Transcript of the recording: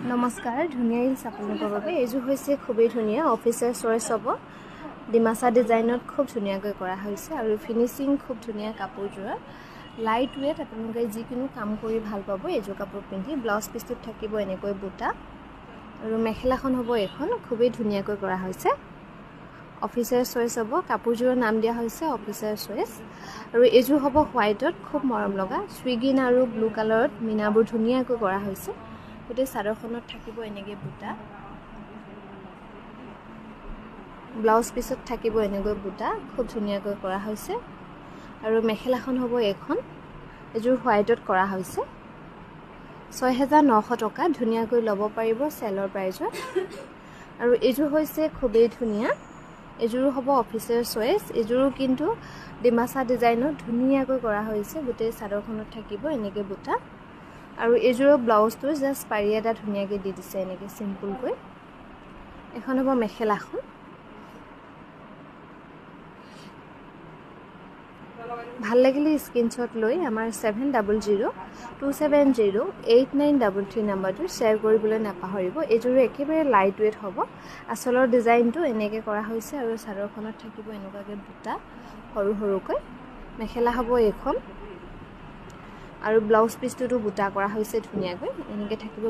নমস্কাৰ ধুনীয়া ৰিলছ আপোনালোকৰ বাবে এইযোৰ হৈছে খুবেই ধুনীয়া অফিচাৰ চইচ হ'ব ডিমাছা ডিজাইনত খুব ধুনীয়াকৈ কৰা হৈছে আৰু ফিনিচিং খুব ধুনীয়া কাপোৰযোৰৰ লাইট ৱেট আপোনালোকে যিকোনো কাম কৰি ভাল পাব এইযোৰ কাপোৰ পিন্ধি ব্লাউজ পিছটোত থাকিব এনেকৈ বুটা আৰু মেখেলাখন হ'ব এখন খুবেই ধুনীয়াকৈ কৰা হৈছে অফিচাৰ চইচ হ'ব কাপোৰযোৰৰ নাম দিয়া হৈছে অফিচাৰ চইচ আৰু এইযোৰ হ'ব হোৱাইটত খুব মৰম লগা সুইগিন আৰু ব্লু কালাৰত মিনাবোৰ ধুনীয়াকৈ কৰা হৈছে গোটেই চাদৰখনত থাকিব এনেকৈ বুটা ব্লাউজ পিছত থাকিব এনেকৈ বুটা খুব ধুনীয়াকৈ কৰা হৈছে আৰু মেখেলাখন হ'ব এখন এযোৰ হোৱাইটত কৰা হৈছে ৬৯০০ টকা ধুনীয়াকৈ ল'ব পাৰিব চেলৰ প্ৰাইজত আৰু এইযোৰ হৈছে খুবেই ধুনীয়া এযোৰো হ'ব অফিচাৰ চইচ এযোৰো কিন্তু ডিমাছা ডিজাইনত ধুনীয়াকৈ কৰা হৈছে গোটেই চাদৰখনত থাকিব এনেকৈ বুটা আৰু এযোৰৰ ব্লাউজটো জাস্ট পাৰি এটা ধুনীয়াকৈ দি দিছে এনেকৈ সিম্পলকৈ এখন হ'ব মেখেলাখন ভাল লাগিলে স্ক্ৰীনশ্বট লৈ আমাৰ 7002708933 নম্বৰটো শ্বেয়াৰ কৰিবলৈ নাপাহৰিব এযোৰ একেবাৰে লাইট ৱেট হ'ব আচলৰ ডিজাইনটো এনেকৈ কৰা হৈছে আৰু চাদৰখনত থাকিব এনেকুৱাকৈ বুটা সৰু সৰুকৈ মেখেলা হ'ব এখন আৰু ব্লাউজ পিছটোতো বুটা কৰা হৈছে ধুনীয়াকৈ এনেকৈ থাকিব